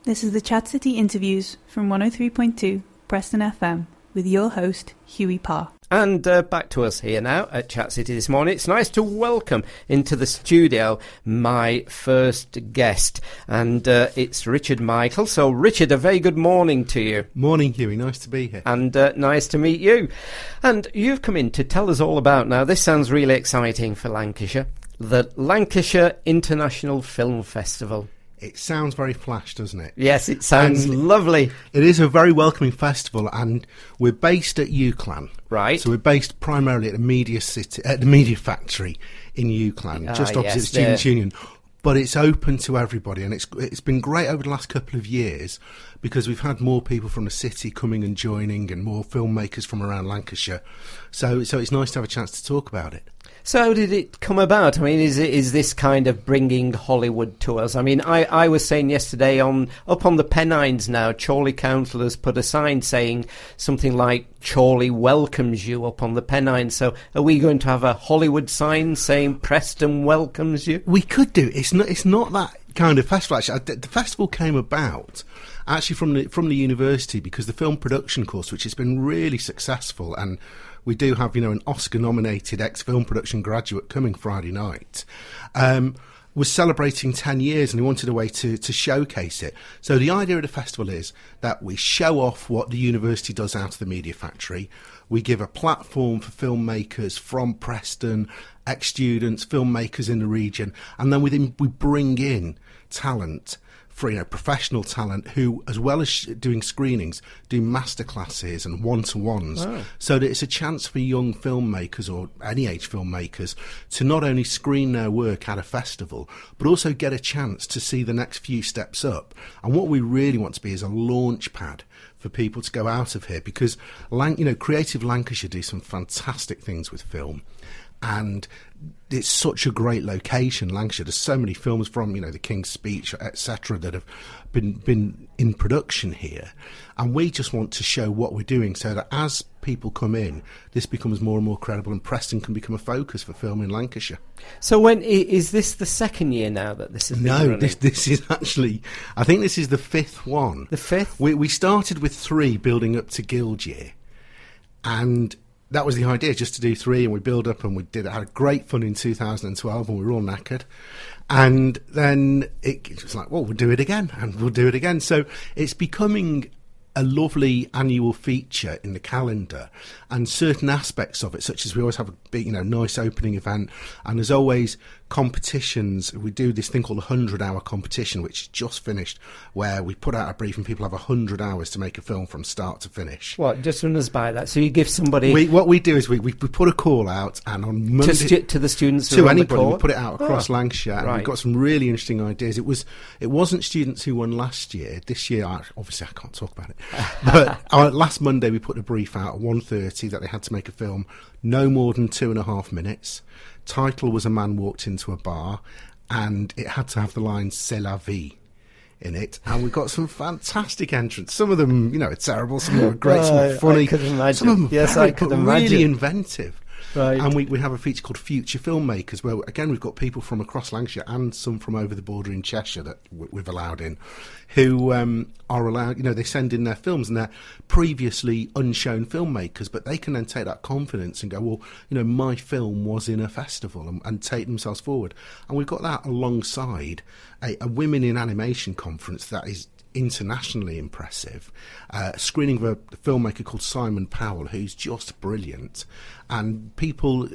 This is the Chat City Interviews from 103.2 Preston FM with your host, Huey Parr. And back to us here now at Chat City this morning. It's nice to welcome into the studio my first guest, and it's Richard Michael. So, Richard, a very good morning to you. Morning, Huey. Nice to be here. And nice to meet you. And you've come in to tell us all about, now this sounds really exciting for Lancashire, the Lancashire International Film Festival. It sounds very flash, doesn't it? Yes, it sounds lovely. It is a very welcoming festival, and we're based at UCLAN. Right. So we're based primarily at the Media Factory in UCLAN, just opposite the Students' Union. But it's open to everybody, and it's been great over the last couple of years because we've had more people from the city coming and joining, and more filmmakers from around Lancashire. So it's nice to have a chance to talk about it. So how did it come about? I mean, is this kind of bringing Hollywood to us? I mean, I was saying yesterday up on the Pennines now, Chorley Council has put a sign saying something like Chorley welcomes you up on the Pennines. So are we going to have a Hollywood sign saying Preston welcomes you? We could do. It's not that kind of festival, actually. The festival came about actually from the university because the film production course, which has been really successful, and we do have, an Oscar-nominated ex-film production graduate coming Friday night, was celebrating 10 years, and he wanted a way to showcase it. So the idea of the festival is that we show off what the university does out of the Media Factory. We give a platform for filmmakers from Preston, ex-students, filmmakers in the region, and then we bring in talent, for professional talent who, as well as doing screenings, do masterclasses and one-to-ones. Oh. So that it's a chance for young filmmakers or any age filmmakers to not only screen their work at a festival, but also get a chance to see the next few steps up. And what we really want to be is a launch pad for people to go out of here, because Creative Lancashire do some fantastic things with film. And it's such a great location, Lancashire. There's so many films from, The King's Speech, etc., that have been in production here. And we just want to show what we're doing so that as people come in, this becomes more and more credible, and Preston can become a focus for film in Lancashire. So when is this the second year now that this is running? This is actually, I think this is the fifth one. The fifth? We started with 3 building up to Guild Year. And that was the idea, just to do 3, and we build up, and had great fun in 2012, and we were all knackered. And then it was like, well, we'll do it again, and we'll do it again. So it's becoming a lovely annual feature in the calendar, and certain aspects of it, such as we always have a big, nice opening event, and there's always competitions. We do this thing called the 100-hour competition, which is just finished, where we put out a brief and people have 100 hours to make a film from start to finish. What, just run us by that? So you give somebody... What we do is we put a call out, and on Monday... To the students who to are on anybody, the call? we put it out across Lancashire, and we've got some really interesting ideas. It wasn't students who won last year. This year, obviously I can't talk about it, but last Monday we put a brief out at 1:30 that they had to make a film no more than 2.5 minutes. Title was A Man Walked Into a Bar, and it had to have the line "C'est la vie" in it, and we've got some fantastic entrants. Some of them, are terrible, some of them are great, some are funny, I could imagine. Some of them yes, I could imagine. Really inventive. Right. And we have a feature called Future Filmmakers, where, again, we've got people from across Lancashire and some from over the border in Cheshire that we've allowed in, who are allowed, they send in their films, and they're previously unshown filmmakers, but they can then take that confidence and go, well, my film was in a festival, and take themselves forward. And we've got that alongside a Women in Animation conference that is internationally impressive, screening of a filmmaker called Simon Powell, who's just brilliant, and people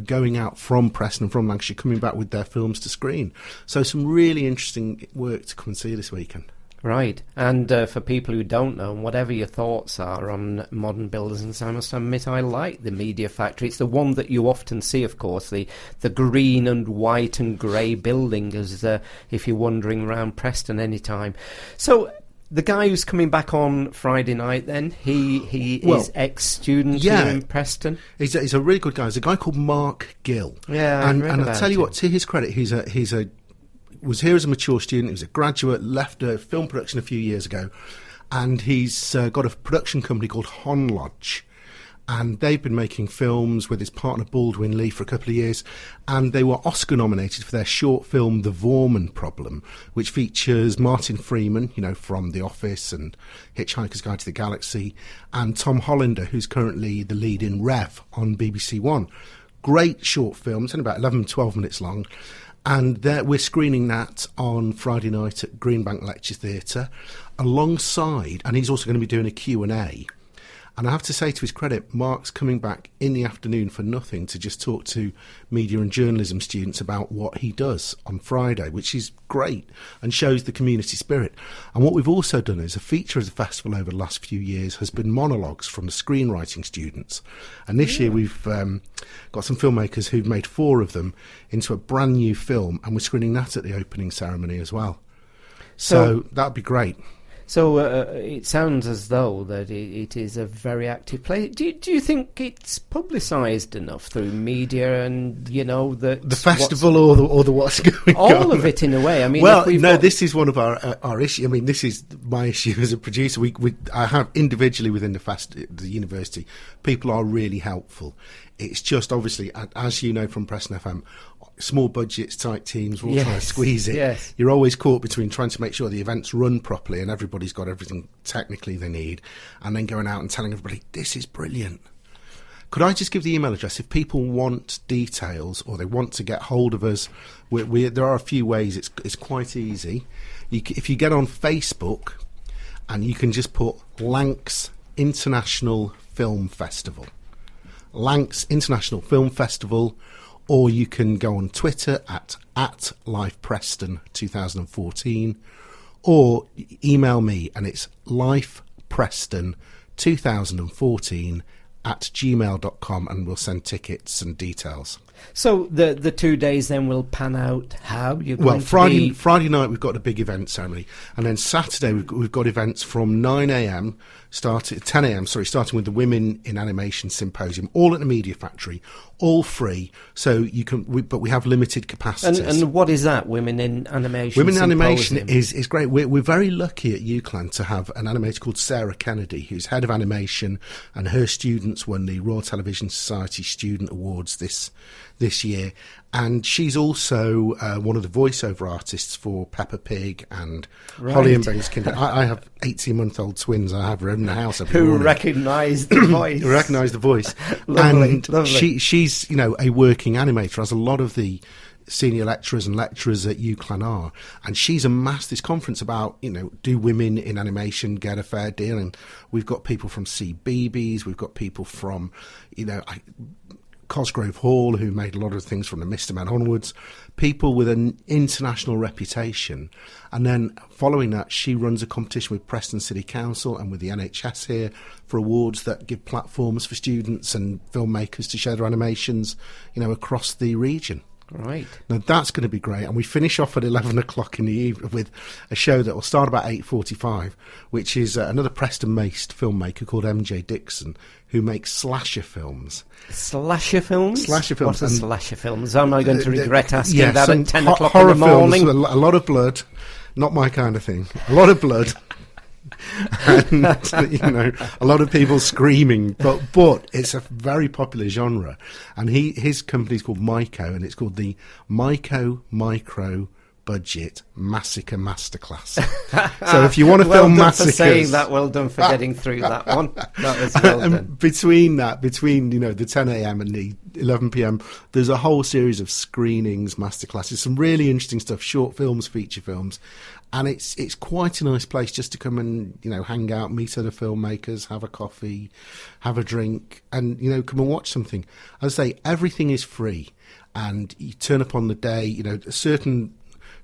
going out from Preston and from Lancashire coming back with their films to screen. So some really interesting work to come and see this weekend. Right, and for people who don't know, whatever your thoughts are on modern buildings, I must admit I like the Media Factory. It's the one that you often see, of course, the green and white and grey building, as if you're wandering around Preston any time. So the guy who's coming back on Friday night, then, he is ex-student here in Preston? He's a really good guy. There's a guy called Mark Gill. Yeah, and I'll tell you what, to his credit, he was here as a mature student. He was a graduate, left film production a few years ago, and he's got a production company called Hon Lodge, And they've been making films with his partner Baldwin Lee for a couple of years, and they were Oscar nominated for their short film The Vorman Problem, which features Martin Freeman, you know, from The Office and Hitchhiker's Guide to the Galaxy, and Tom Hollander, who's currently the lead in Rev on BBC One. Great short film, it's only about 11, 12 minutes long, and we're screening that on Friday night at Greenbank Lecture Theatre alongside, and he's also going to be doing a Q&A. And I have to say, to his credit, Mark's coming back in the afternoon for nothing to just talk to media and journalism students about what he does on Friday, which is great and shows the community spirit. And what we've also done is a feature of the festival over the last few years has been monologues from the screenwriting students. And this year we've got some filmmakers who've made 4 of them into a brand new film, and we're screening that at the opening ceremony as well. So that'd be great. So it sounds as though that it is a very active place. Do you think it's publicised enough through media and, you know, the festival or the what's going on? All of it in a way. I mean, well, no, this is one of our issues. I mean, this is my issue as a producer. I have individually within the university, people are really helpful. It's just obviously, as you know from Preston FM, small budgets, tight teams, we're all trying to squeeze it. Yes. You're always caught between trying to make sure the events run properly and everybody's got everything technically they need, and then going out and telling everybody, this is brilliant. Could I just give the email address if people want details or they want to get hold of us? There are a few ways. It's quite easy. If you get on Facebook and you can just put Lancs International Film Festival. Lancs International Film Festival, or you can go on Twitter at LifePreston 2014, or email me, and it's lifepreston2014 at gmail.com, and we'll send tickets and details. So the 2 days then will pan out how? Friday night we've got a big event ceremony, and then Saturday we've got events from 10 a.m. starting with the Women in Animation Symposium, all at the Media Factory, all free. So you can, but we have limited capacities. And what is that, Women in Animation? Women in Symposium? Animation is great. We're very lucky at UCLAN to have an animator called Sarah Kennedy, who's head of animation, and her students won the Royal Television Society Student Awards this year, and she's also one of the voiceover artists for Peppa Pig and Holly and Ben's Kinder. I have 18-month-old twins. I have her in the house every morning. Who recognise the voice. Recognise the voice. Lovely. She's a working animator, as a lot of the senior lecturers and lecturers at UCLAN are, and she's amassed this conference about, do women in animation get a fair deal? And we've got people from CBeebies, we've got people from, Cosgrove Hall, who made a lot of things from the Mr. Men onwards, people with an international reputation. And then following that, she runs a competition with Preston City Council and with the NHS here for awards that give platforms for students and filmmakers to share their animations, across the region. Right. Now that's going to be great, and we finish off at 11 o'clock in the evening with a show that will start about 8:45, which is another Preston-based filmmaker called MJ Dixon, who makes slasher films. Slasher films? Slasher films. What are slasher films? Am I going to regret asking that at 10 o'clock in the morning? Films, a lot of blood, not my kind of thing. A lot of blood. And a lot of people screaming, but it's a very popular genre, and his company's called Myco, and it's called the Myco Micro Budget Massacre Masterclass. So if you want to film massacres, for saying that, well done for getting through that one. That was well done. And between the 10 a.m. and the 11 p.m, there's a whole series of screenings, masterclasses, some really interesting stuff, short films, feature films. And it's quite a nice place just to come and, hang out, meet other filmmakers, have a coffee, have a drink, and, come and watch something. As I say, everything is free, and you turn up on the day. Certain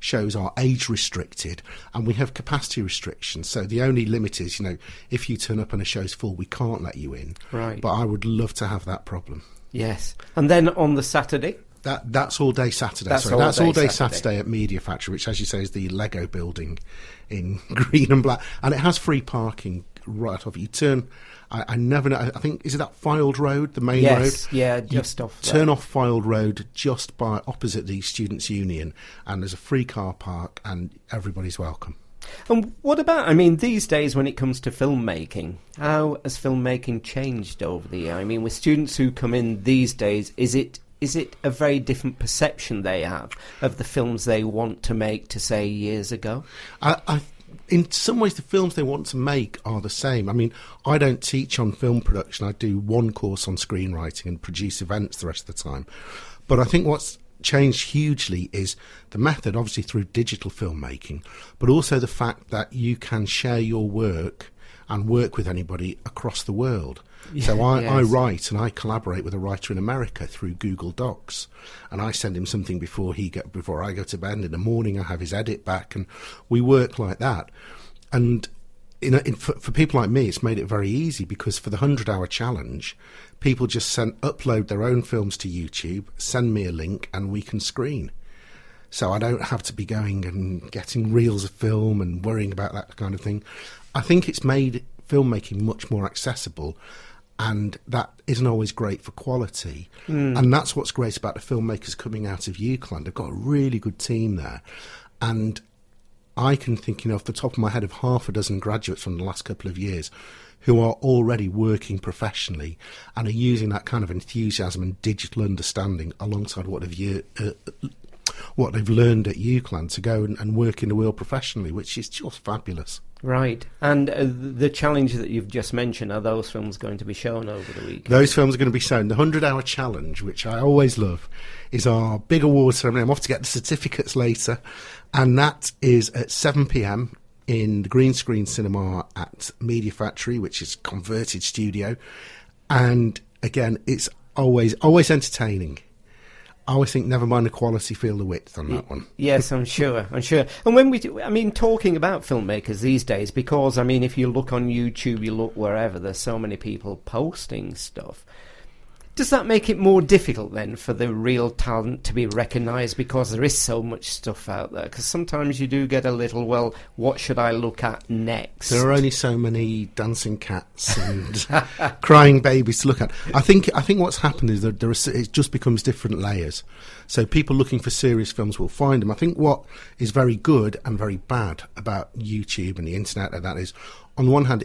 shows are age restricted, and we have capacity restrictions. So the only limit is, if you turn up and a show's full, we can't let you in. Right. But I would love to have that problem. Yes. And then on the Saturday? That's all day Saturday. That's all day Saturday at Media Factory, which, as you say, is the Lego building in green and black, and it has free parking right off. You turn. I never know. I think, is it that Fylde Road, the main road? Yes, yeah, just off. Turn off Fylde Road, just opposite the Students' Union, and there's a free car park, and everybody's welcome. And what about, I mean, these days when it comes to filmmaking, how has filmmaking changed over the year? I mean, with students who come in these days, is it a very different perception they have of the films they want to make to, say, years ago? In some ways, the films they want to make are the same. I mean, I don't teach on film production. I do one course on screenwriting and produce events the rest of the time. But I think what's changed hugely is the method, obviously through digital filmmaking, but also the fact that you can share your work and work with anybody across the world. So I write and I collaborate with a writer in America through Google Docs, and I send him something before I go to bed in the morning. I have his edit back, and we work like that. And for people like me, it's made it very easy, because for the 100-hour challenge, people just upload their own films to YouTube, send me a link, and we can screen. So I don't have to be going and getting reels of film and worrying about that kind of thing. I think it's made filmmaking much more accessible, and that isn't always great for quality. And that's what's great about the filmmakers coming out of UCLAN. They've got a really good team there. And I can think, off the top of my head, of half a dozen graduates from the last couple of years who are already working professionally and are using that kind of enthusiasm and digital understanding alongside what they've learned at UCLAN to go and work in the world professionally, which is just fabulous. Right. And the challenge that you've just mentioned, are those films going to be shown over the weekend? Those films are going to be shown. The 100-hour challenge, which I always love, is our big award ceremony. I'm off to get the certificates later, and that is at 7 p.m. in the Green Screen Cinema at Media Factory, which is a converted studio. And again, it's always entertaining. I always think, never mind the quality, feel the width on that one. Yes, I'm sure. And when talking about filmmakers these days, because, if you look on YouTube, you look wherever, there's so many people posting stuff. Does that make it more difficult then for the real talent to be recognised, because there is so much stuff out there? Because sometimes you do get a little, well, what should I look at next? There are only so many dancing cats and crying babies to look at. I think what's happened is that it just becomes different layers. So people looking for serious films will find them. I think what is very good and very bad about YouTube and the internet, and that is, on the one hand,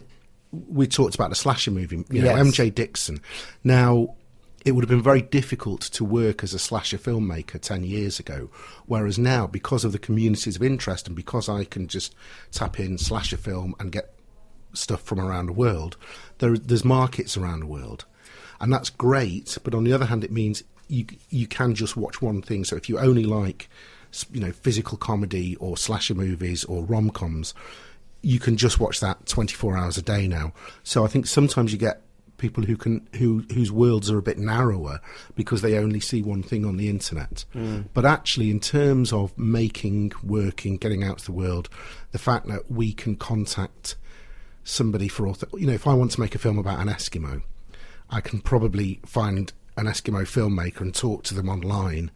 we talked about the slasher movie, yes. MJ Dixon. Now, it would have been very difficult to work as a slasher filmmaker 10 years ago, whereas now, because of the communities of interest and because I can just tap in slasher film and get stuff from around the world, there's markets around the world. And that's great, but on the other hand, it means you can just watch one thing. So if you only like, physical comedy or slasher movies or rom-coms, you can just watch that 24 hours a day now. So I think sometimes you get people whose worlds are a bit narrower because they only see one thing on the internet. But actually, in terms of making, working, getting out to the world, the fact that we can contact somebody for if I want to make a film about an Eskimo, I can probably find an Eskimo filmmaker and talk to them online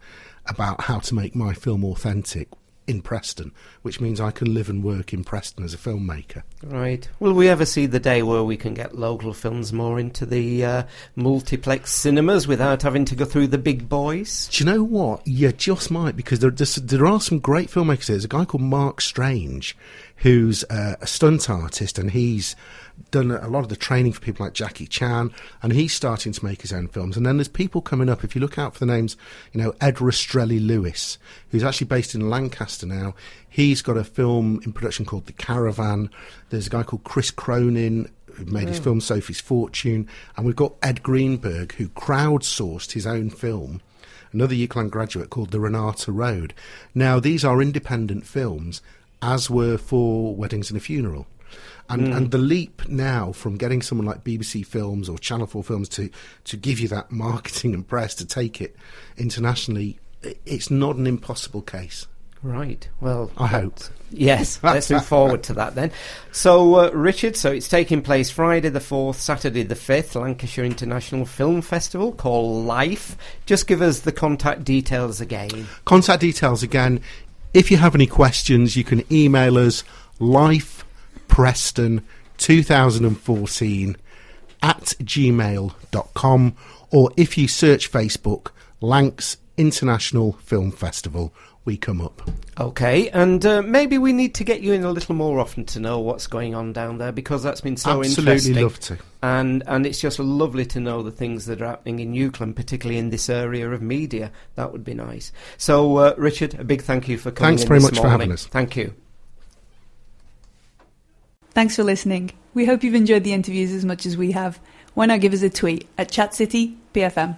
about how to make my film authentic in Preston, which means I can live and work in Preston as a filmmaker. Right. Will we ever see the day where we can get local films more into the multiplex cinemas without having to go through the big boys? Do you know what? You just might, because there are some great filmmakers. There's a guy called Mark Strange, who's a stunt artist, and he's done a lot of the training for people like Jackie Chan, and he's starting to make his own films. And then there's people coming up, if you look out for the names, Ed Rastrelli-Lewis, who's actually based in Lancaster now. He's got a film in production called The Caravan. There's a guy called Chris Cronin, who made his film Sophie's Fortune, and we've got Ed Greenberg, who crowdsourced his own film, another UCLAN graduate, called The Renata Road. Now, these are independent films, as were For Weddings and a Funeral. And the leap now from getting someone like BBC Films or Channel 4 Films to give you that marketing and press to take it internationally, it's not an impossible case. Right. Well, I hope. Yes, let's look forward to that then. So, Richard, it's taking place Friday the 4th, Saturday the 5th, Lancashire International Film Festival, called Life. Just give us the contact details again. Contact details again. If you have any questions, you can email us lifepreston2014@gmail.com, or if you search Facebook, Lancs International Film Festival, we come up. Okay, and maybe we need to get you in a little more often to know what's going on down there, because that's been so Absolutely interesting. love to. And it's just lovely to know the things that are happening in UCLAN, particularly in this area of media. That would be nice. So, Richard, a big thank you for coming. Thanks very much morning. for having us. Thank you. Thanks for listening. We hope you've enjoyed the interviews as much as we have. Why not give us a tweet at ChatCityPFM?